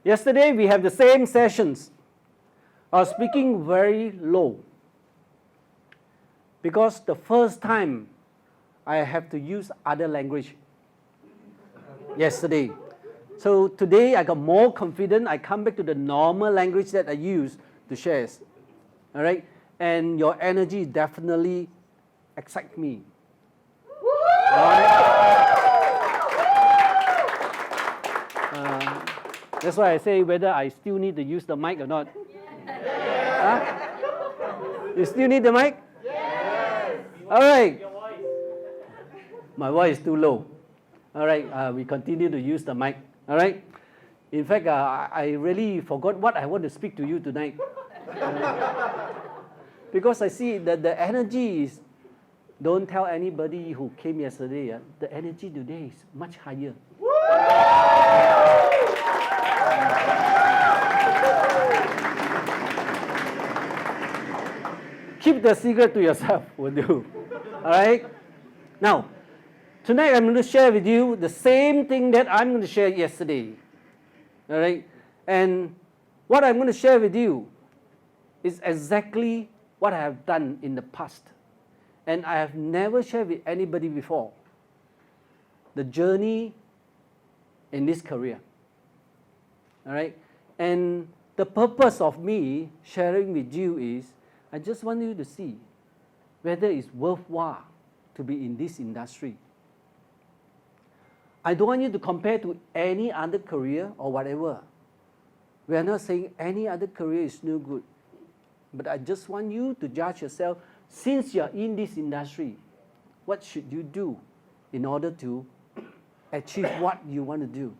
Yesterday we have the same sessions. I was speaking very low because the first time I have to use other language yesterday. So today I got more confident. I come back to the normal language that I use to share. All right? And your energy definitely excites me. All right? That's why I say whether I still need to use the mic or not. Huh? You still need the mic? Yes. All right. My voice is too low. All right, we continue to use the mic. All right. In fact, I really forgot what I want to speak to you tonight. Because I see that the energy is, don't tell anybody who came yesterday, the energy today is much higher. Keep the secret to yourself, will do. All right? Now, tonight I'm going to share with you the same thing that I'm going to share yesterday. All right? And what I'm going to share with you is exactly what I have done in the past. And I have never shared with anybody before. The journey in this career. All right? And the purpose of me sharing with you is, I just want you to see whether it's worthwhile to be in this industry. I don't want you to compare to any other career or whatever. We are not saying any other career is no good. But I just want you to judge yourself, since you're in this industry, what should you do in order to achieve what you want to do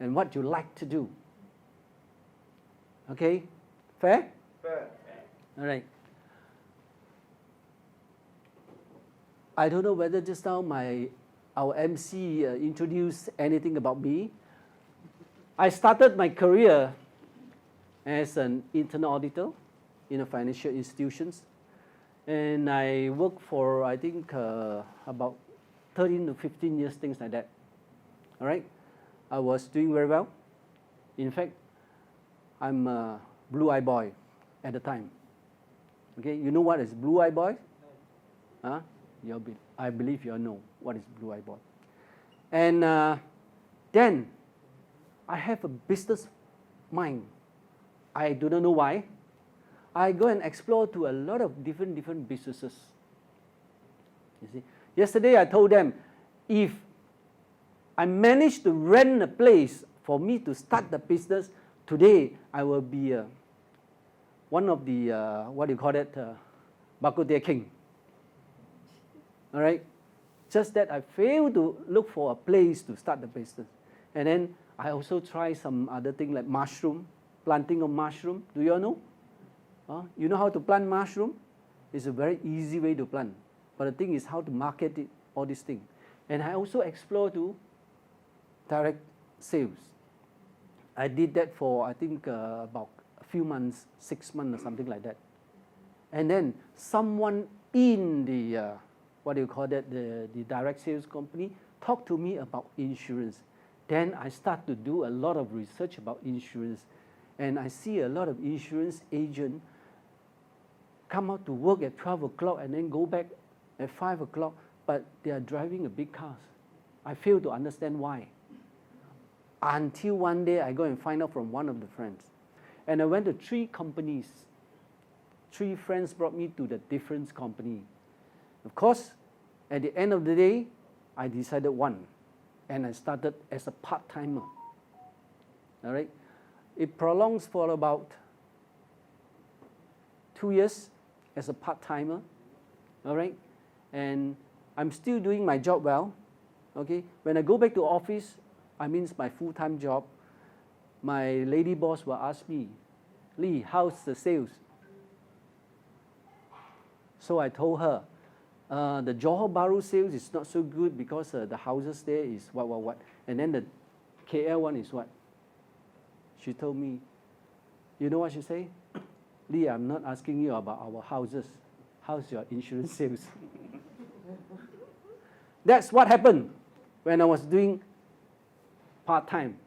and what you like to do? Okay? Fair? Fair. All right. I don't know whether just now our MC introduced anything about me. I started my career as an internal auditor in a financial institutions. And I worked for, I think, about 13 to 15 years, things like that. All right? I was doing very well. In fact, I'm a blue-eye boy at the time. Okay, you know what is blue-eye boy? Huh? I believe you all know what is blue-eye boy. And then I have a business mind. I do not know why. I go and explore to a lot of different businesses. You see, yesterday I told them, if I manage to rent a place for me to start the business, today I will be one of the, what do you call it, Bak Kut Teh king. All right? Just that I failed to look for a place to start the business. And then I also try some other thing like mushroom, planting of mushroom. Do you all know? You know how to plant mushroom? It's a very easy way to plant. But the thing is how to market it, all these things. And I also explore to direct sales. I did that for, I think, about a few months, 6 months or something like that. And then someone in the, what do you call that, the direct sales company talked to me about insurance. Then I start to do a lot of research about insurance. And I see a lot of insurance agents come out to work at 12 o'clock and then go back at 5 o'clock, but they are driving a big cars. I fail to understand why. Until one day I go and find out from one of the friends. And I went to 3 companies. 3 friends brought me to the different company. Of course, at the end of the day, I decided one. And I started as a part-timer. All right? It prolongs for about 2 years as a part-timer. All right? And I'm still doing my job well. Okay? When I go back to office, I mean my full-time job, my lady boss will ask me, Lee, how's the sales? So I told her, the Johor Bahru sales is not so good because the houses there is what. And then the KL one is what? She told me, you know what she said? Lee, I'm not asking you about our houses. How's your insurance sales? That's what happened when I was doing part-time.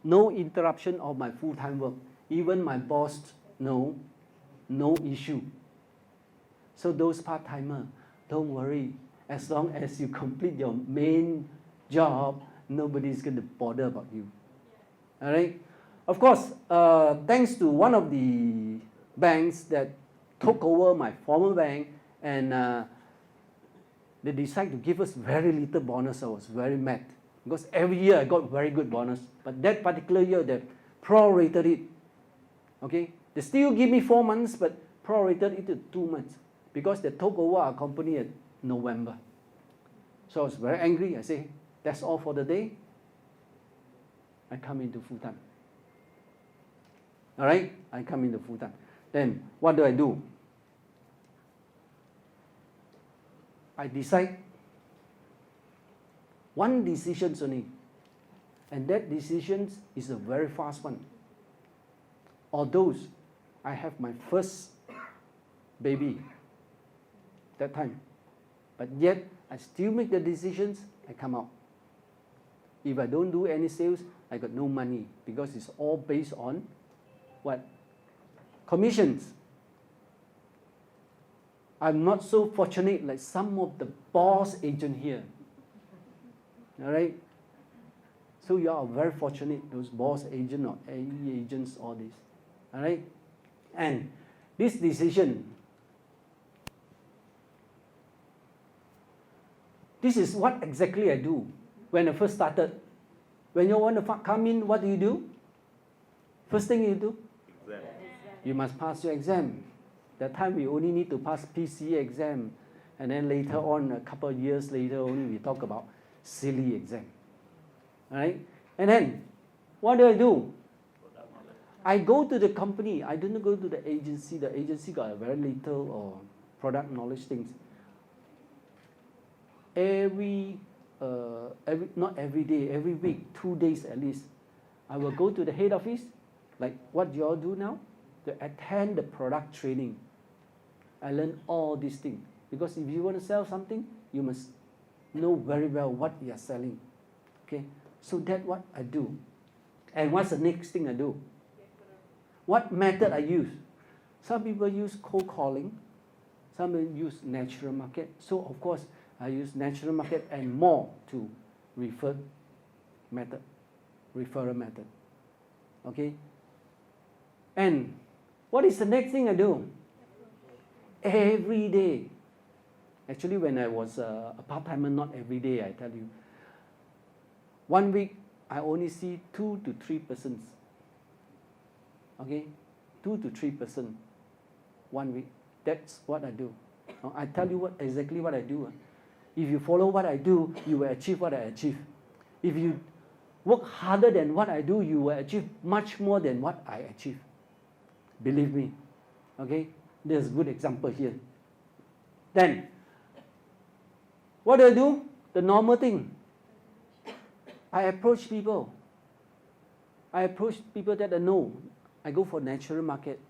no interruption of my full-time work. Even my boss know, no issue. So those part-timer, don't worry. As long as you complete your main job, nobody's going to bother about you. All right? Of course, thanks to one of the banks that took over my former bank, and they decided to give us very little bonus. I was very mad because every year I got very good bonus, but that particular year they prorated it. Okay, they still give me 4 months, but prorated it to 2 months because they took over our company in November. So I was very angry. I say, that's all for the day. I come into full time. All right, I come into full time. Then what do? I decide one decision only, and that decision is a very fast one. Although I have my first baby that time, but yet I still make the decisions. I come out. If I don't do any sales, I got no money because it's all based on what? Commissions. I'm not so fortunate like some of the boss agent here. All right? So you are very fortunate, those boss agent or AE agents, all this. All right? And this decision, this is what exactly I do when I first started. When you want to come in, what do? First thing you do? Exam. You must pass your exam. That time we only need to pass PCE exam. And then later on, a couple of years later, only we talk about silly exam. All right? And then, what do? I go to the company. I don't go to the agency. The agency got a very little or product knowledge things. Not every day, every week, 2 days at least, I will go to the head office, like what you all do now, to attend the product training. I learn all these things. Because if you want to sell something, you must know very well what you are selling. Okay? So that's what I do. And what's the next thing I do? What method I use? Some people use cold calling. Some people use natural market. So, of course, I use natural market and more to referral method. Okay? And what is the next thing I do? Every day. Actually, when I was a part-timer, not every day, I tell you. 1 week, I only see 2 to 3 persons. Okay? 2 to 3 persons. 1 week. That's what I do. Now, I tell you exactly what I do. If you follow what I do, you will achieve what I achieve. If you work harder than what I do, you will achieve much more than what I achieve. Believe me. Okay? There's a good example here. Then, what do? The normal thing. I approach people. I approach people that I know. I go for natural market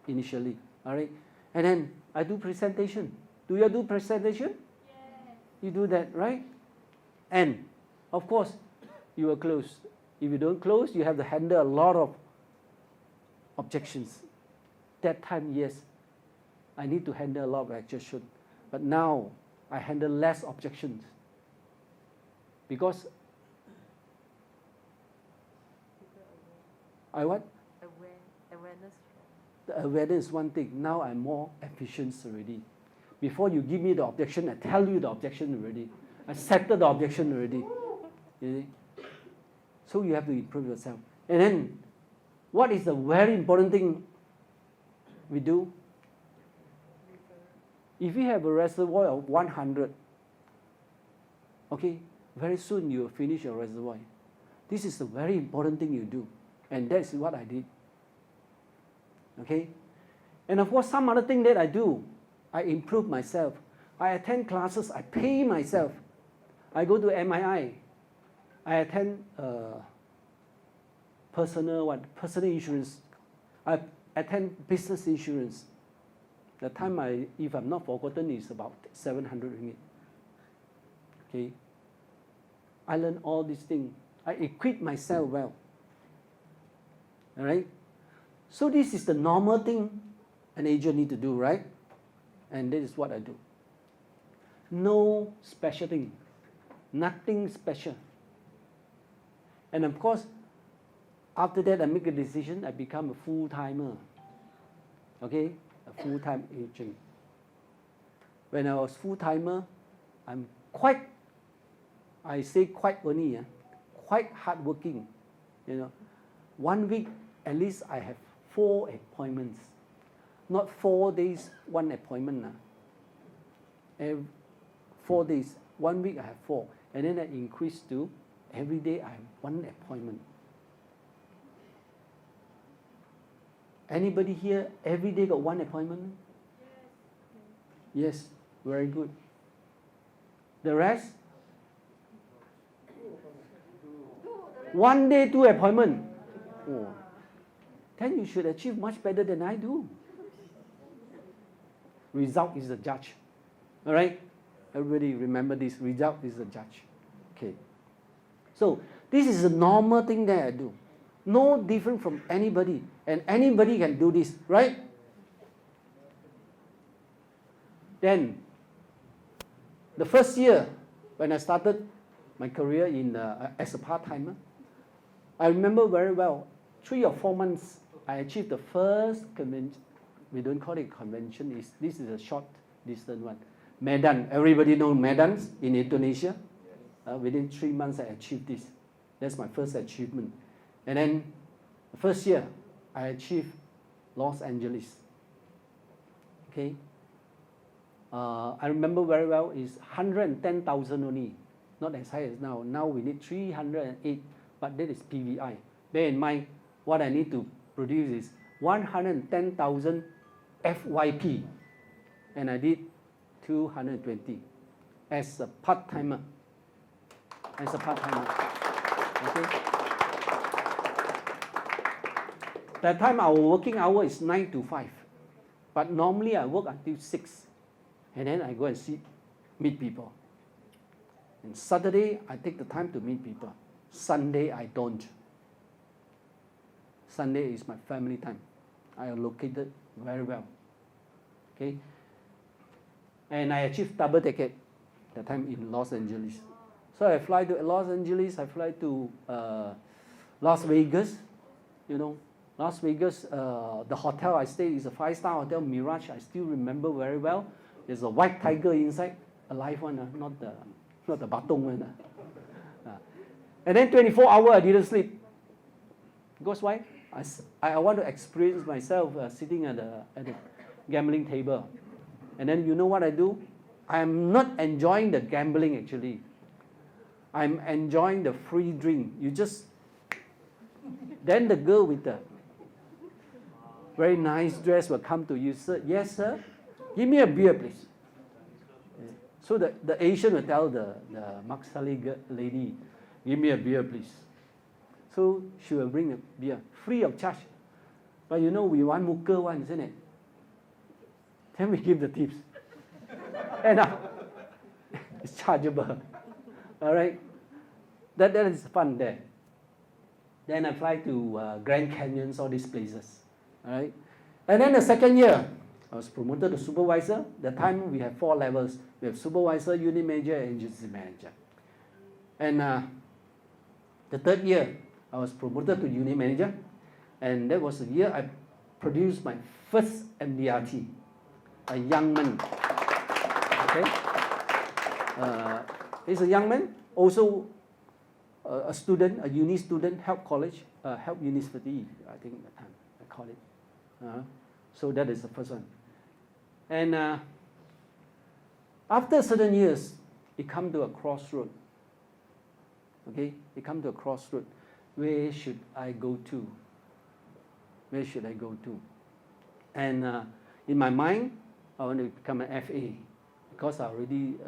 initially. All right? And then I do presentation. Do you do presentation? Yes. You do that, right? And, of course, you will close. If you don't close, you have to handle a lot of objections. That time, yes, I need to handle a lot of objections. But now, I handle less objections. Because I what? Awareness. The awareness is one thing. Now I'm more efficient already. Before you give me the objection, I tell you the objection already. I settle the objection already. You see? So you have to improve yourself. And then, what is the very important thing we do? If you have a reservoir of 100, okay, very soon you will finish your reservoir. This is the very important thing you do. And that's what I did. Okay? And of course, some other thing that I do, I improve myself. I attend classes, I pay myself. I go to MII. I attend personal insurance. I attend business insurance. The time if I'm not forgotten, is about 700 ringgit. Okay? I learn all these things. I equip myself well. All right? So this is the normal thing an agent need to do, right? And this is what I do. No special thing. Nothing special. And of course, after that I make a decision, I become a full-timer. Okay? A full-time agent. When I was full-timer, I'm quite only, quite hardworking. You know, 1 week at least I have 4 appointments, not 4 days, 1 appointment. 4 days, 1 week I have 4, and then I increase to every day I have 1 appointment. Anybody here every day got 1 appointment? Yes, very good. The rest? 1 day, 2 appointment. Oh. Then you should achieve much better than I do. Result is the judge. All right? Everybody remember this. Result is the judge. Okay. So this is a normal thing that I do. No different from anybody. And anybody can do this, right? Then, the first year when I started my career as a part-timer, I remember very well, 3 or 4 months, I achieved the first convention. We don't call it convention. This is a short distance one. Medan. Everybody know Medans in Indonesia? Within 3 months, I achieved this. That's my first achievement. And then, the first year, I achieved Los Angeles. Okay? I remember very well, it's 110,000 only. Not as high as now. Now we need 308, but that is PVI. Bear in mind, what I need to produce is 110,000 FYP. And I did 220 as a part-timer. Okay? That time our working hour is 9 to 5. But normally I work until 6. And then I go and meet people. And Saturday, I take the time to meet people. Sunday, I don't. Sunday is my family time. I allocate it very well. Okay? And I achieved double decade that time in Los Angeles. So I fly to Los Angeles, I fly to Las Vegas. You know, Las Vegas, the hotel I stayed is a 5-star hotel, Mirage. I still remember very well. There's a white tiger inside, a live one, not the batong one. And then 24 hours I didn't sleep. Because why? I want to experience myself sitting at the gambling table. And then you know what I do? I'm not enjoying the gambling actually. I'm enjoying the free drink. Then the girl with the very nice dress will come to you, sir. Yes, sir. Give me a beer, please. So the Asian will tell the Maksali lady, give me a beer, please. So she will bring a beer, free of charge. But you know, we want muka one, isn't it? Then we give the tips. And it's chargeable. All right? That is fun there. Then I fly to Grand Canyons, all these places. All right? And then the second year, I was promoted to supervisor. The time we have 4 levels. We have supervisor, unit manager, and agency manager. And the third year, I was promoted to unit manager. And that was the year I produced my first MDRT, a young man. Okay? He's a young man, also a student, a uni student, Help College, Help University, I think at the time I call it. So that is the first one. And after certain years, it come to a crossroad. Okay, it come to a crossroad. Where should I go to? Where should I go to? And in my mind, I want to become an FA because I already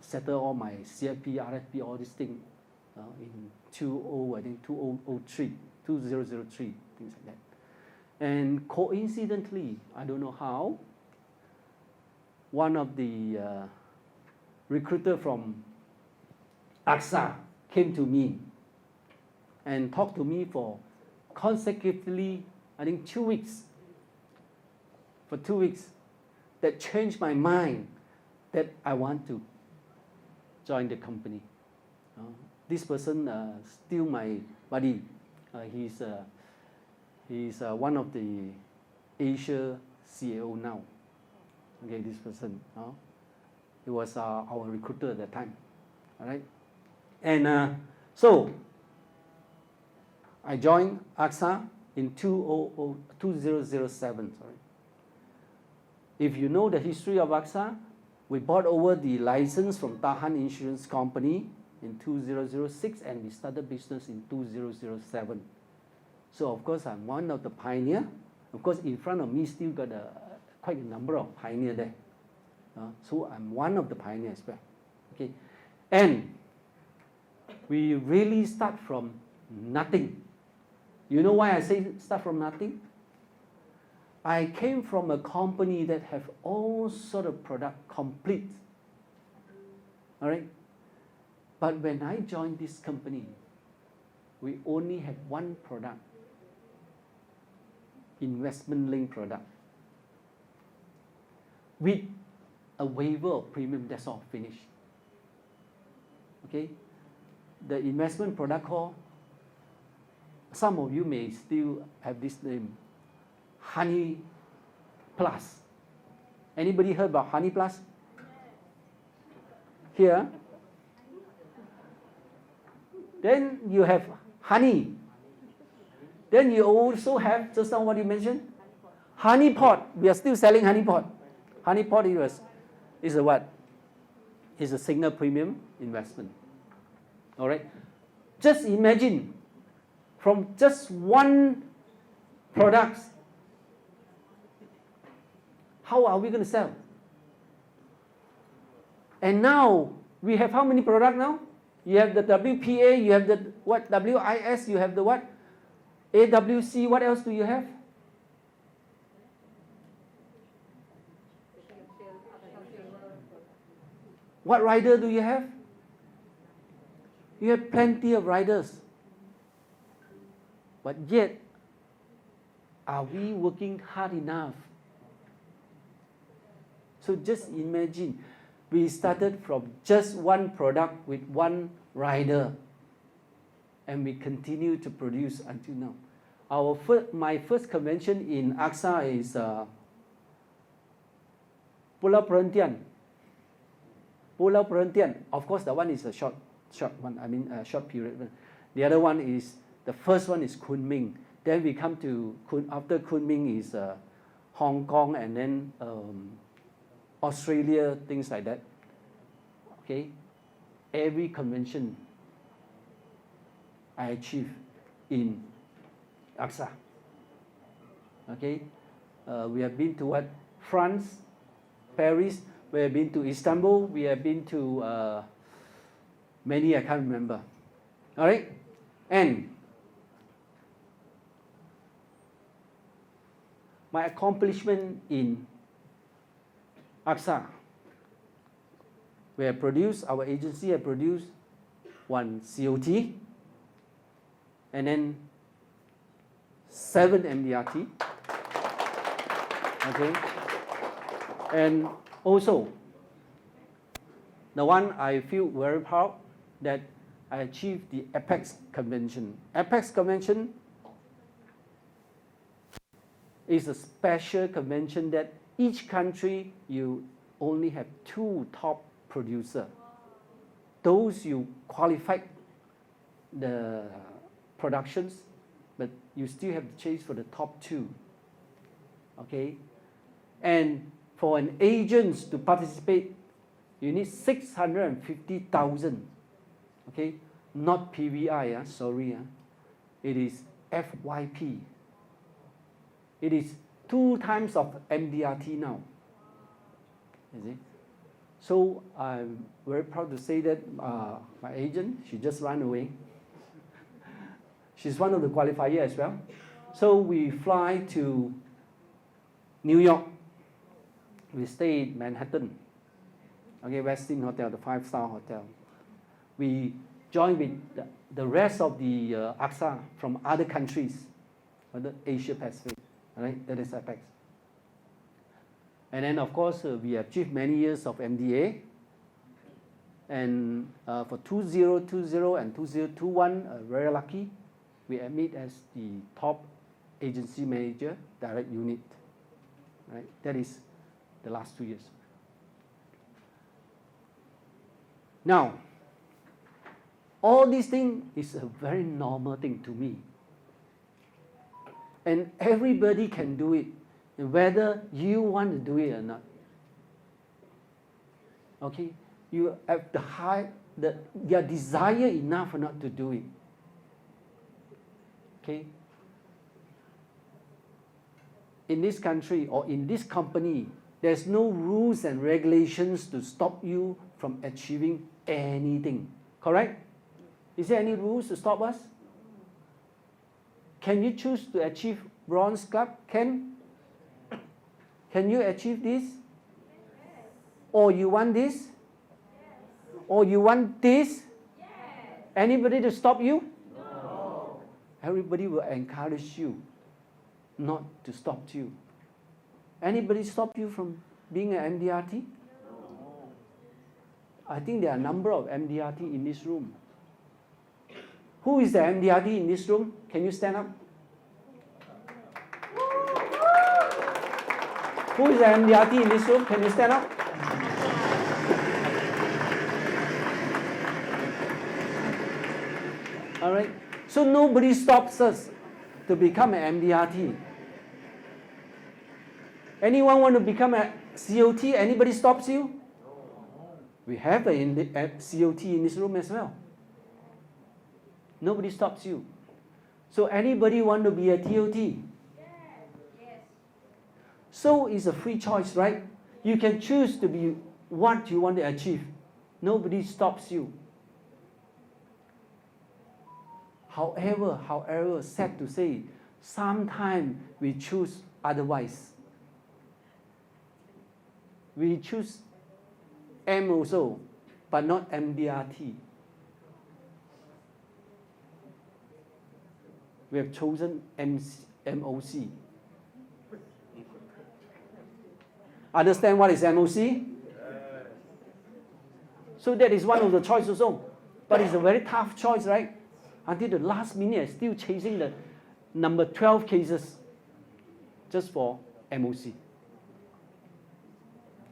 settled all my CFP, RFP, all these things in 2003, things like that. And coincidentally, I don't know how, one of the recruiter from AXA came to me and talked to me for consecutively, I think 2 weeks. For 2 weeks, that changed my mind that I want to join the company. This person still my buddy. He's one of the Asia CEO now. Okay, this person. He was our recruiter at that time. All right, and so I joined AXA in 2007. Sorry. If you know the history of AXA, we bought over the license from Tahan Insurance Company in 2006, and we started business in 2007. So of course I'm one of the pioneer. Of course in front of me still got quite a number of pioneers there. So I'm one of the pioneers as well. Okay, and we really start from nothing. You know why I say start from nothing? I came from a company that have all sort of product complete. All right, but when I joined this company, we only had one product, investment-linked product, with a waiver of premium. That's all, finished. Okay, the investment product called, some of you may still have this name, Honey Plus. Anybody heard about Honey Plus? Here. Then you have honey. Then you also have, just now what you mentioned? Honey pot. We are still selling honey pot. Honey pot is a what? Is a single premium investment. All right. Just imagine, from just one product, how are we going to sell? And now we have how many products now? You have the WPA, you have the what? WIS, you have the what? AWC, what else do you have? What rider do you have? You have plenty of riders. But yet, are we working hard enough? So just imagine, we started from just one product with one rider, and we continue to produce until now. My first convention in AXA is Pulau Perhentian. Pulau Perhentian. Of course, the one is a short one. I mean, a short period. The other one is, the first one is Kunming. Then we come to after Kunming is Hong Kong, and then Australia, things like that. Okay, every convention I achieve in AXA. Okay, we have been to what? France, Paris. We have been to Istanbul. We have been to many, I can't remember. All right, and my accomplishment in AXA, we have produced, our agency have produced one COT, and then 7 MDRT. Okay, and also the one I feel very proud that I achieved the Apex Convention. Apex Convention is a special convention that each country you only have 2 top producers. Those you qualified the productions, but you still have to chase for the top 2. Okay, and for an agent to participate, you need 650,000. Okay, not PVI. Sorry, it is FYP. It is 2 times of MDRT now. You see? So I'm very proud to say that my agent, she just ran away. She's one of the qualifiers as well. So we fly to New York. We stay in Manhattan. Okay, Westin Hotel, the 5-star hotel. We join with the rest of the AXA from other countries. or the Asia Pacific. All right, that is Apex. And then, of course, we have achieved many years of MDA. And for 2020 and 2021, very lucky, we admit as the top agency manager, direct unit. Right? That is the last 2 years. Now, all these things is a very normal thing to me. And everybody can do it, whether you want to do it or not. Okay? You have your desire enough not to do it. Okay? In this country or in this company, there's no rules and regulations to stop you from achieving anything. Correct? Is there any rules to stop us? Can you choose to achieve bronze club? Can you achieve this? Or you want this? Or you want this? Anybody to stop you? No. Everybody will encourage you not to stop you. Anybody stop you from being an MDRT? No. I think there are a number of MDRT in this room. Who is the MDRT in this room? Can you stand up? Who is the MDRT in this room? Can you stand up? All right. So nobody stops us to become an MDRT. Anyone want to become a COT? Anybody stops you? We have a COT in this room as well. Nobody stops you. So anybody want to be a TOT? Yes. So it's a free choice, right? You can choose to be what you want to achieve. Nobody stops you. However, sad to say, sometimes we choose otherwise. We choose M also, but not MDRT. We have chosen MOC. Understand what is MOC? So that is one of the choices also. But it's a very tough choice, right? Until the last minute, I'm still chasing the number 12 cases just for MOC.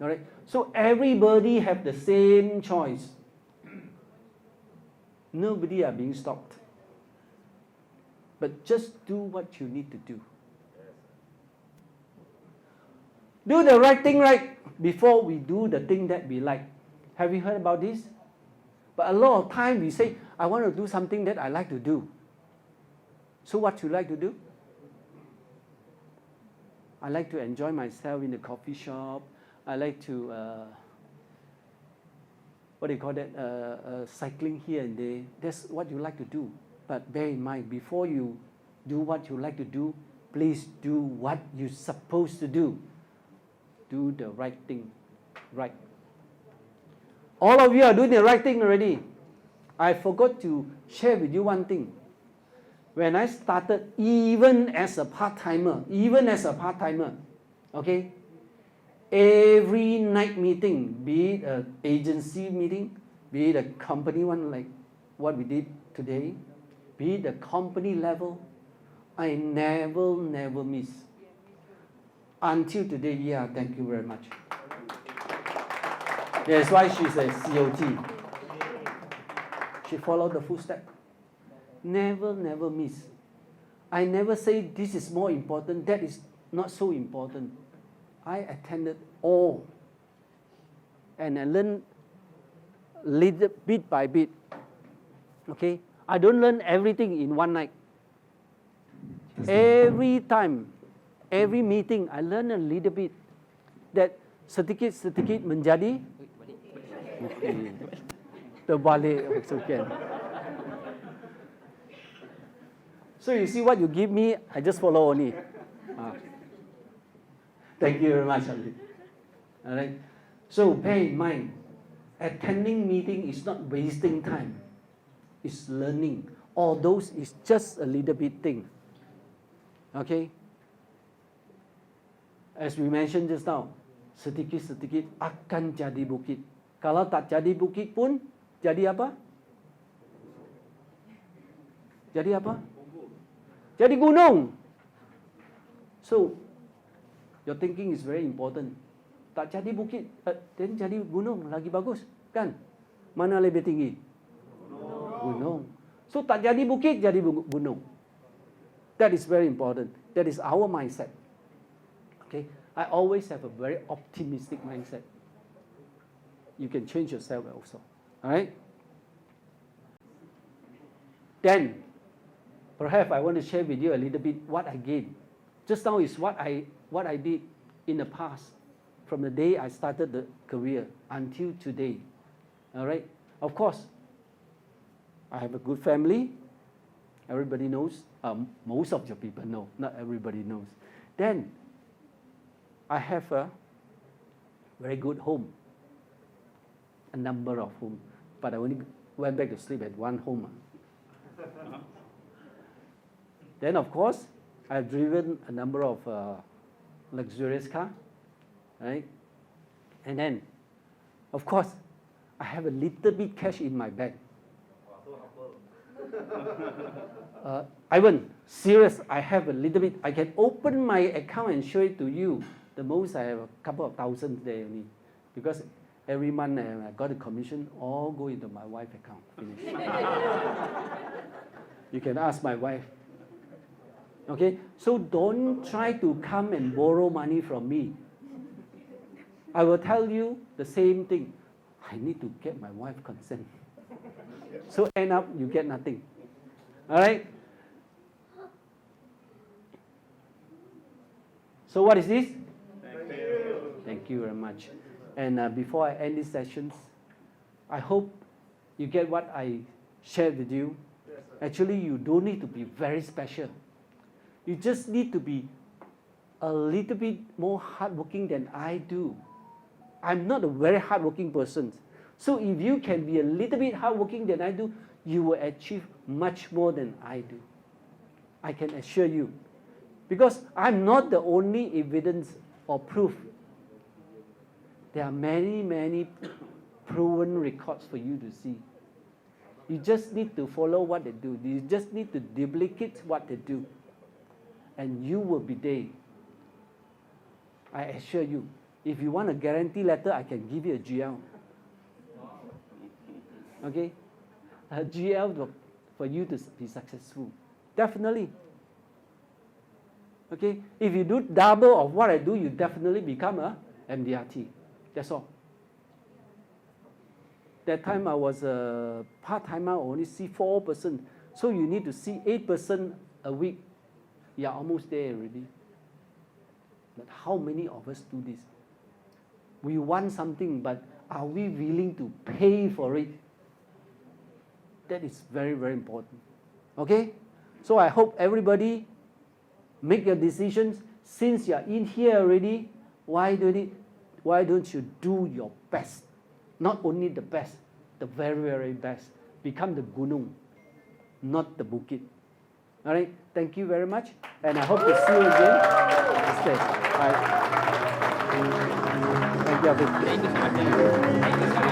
All right? So everybody have the same choice. Nobody are being stopped. But just do what you need to do. Do the right thing right before we do the thing that we like. Have you heard about this? But a lot of time we say, I want to do something that I like to do. So what you like to do? I like to enjoy myself in the coffee shop. I like to, what do you call that, cycling here and there. That's what you like to do. But bear in mind, before you do what you like to do, please do what you're supposed to do. Do the right thing, right? All of you are doing the right thing already. I forgot to share with you one thing. When I started, even as a part-timer, okay, every night meeting, be it an agency meeting, be it a company one like what we did today, be it the company level, I never miss. Until today, yeah, thank you very much. That's why she's a COT. She followed the footstep. Never miss. I never say this is more important, that is not so important. I attended all. And I learned little bit by bit. Okay? I don't learn everything in one night. Every time, every meeting, I learn a little bit. That sedikit menjadi terbalik also can. So you see what you give me, I just follow only. Thank you very much, Ali. All right. So bear in mind, attending meeting is not wasting time. It's learning. All those is just a little bit thing. Okay? As we mentioned just now, sedikit-sedikit akan jadi bukit. Kalau tak jadi bukit pun, jadi apa? Jadi apa? Jadi gunung. So, your thinking is very important. Tak jadi bukit, then jadi gunung, lagi bagus, kan? Mana lebih tinggi? Gunung. So, tak jadi bukit, jadi gunung. That is very important. That is our mindset. Okay? I always have a very optimistic mindset. You can change yourself also. Alright? Then, perhaps I want to share with you a little bit what I gained. Just now is what I did in the past, from the day I started the career until today. Alright? Of course, I have a good family. Everybody knows. Most of your people know. Not everybody knows. Then, I have a very good home. A number of homes. But I only went back to sleep at one home. Then, of course, I've driven a number of luxurious cars. Right? And then, of course, I have a little bit cash in my bag. Ivan, serious, I have a little bit. I can open my account and show it to you. The most I have a couple of thousands there only. Because every month I got a commission, all go into my wife's account. Finish. You can ask my wife. Okay? So don't try to come and borrow money from me. I will tell you the same thing. I need to get my wife's consent. So end up, you get nothing. All right? So what is this? Thank you. Thank you very much. And before I end these sessions, I hope you get what I shared with you. Actually, you don't need to be very special. You just need to be a little bit more hardworking than I do. I'm not a very hardworking person. So if you can be a little bit hardworking than I do, you will achieve much more than I do. I can assure you. Because I'm not the only evidence or proof. There are many, many proven records for you to see. You just need to follow what they do. You just need to duplicate what they do. And you will be there. I assure you. If you want a guarantee letter, I can give you a GL. Okay? A GL for you to be successful. Definitely. Okay? If you do double of what I do, you definitely become a MDRT. That's all. That time I was a part-timer, I only see 4%. So you need to see 8% a week. You are almost there already. But how many of us do this? We want something, but are we willing to pay for it? That is very, very important. Okay? So I hope everybody make your decisions. Since you are in here already, why don't you do your best? Not only the best, the very, very best. Become the gunung, not the bukit. All right? Thank you very much. And I hope to see you again. Bye. Thank you. Thank you so much.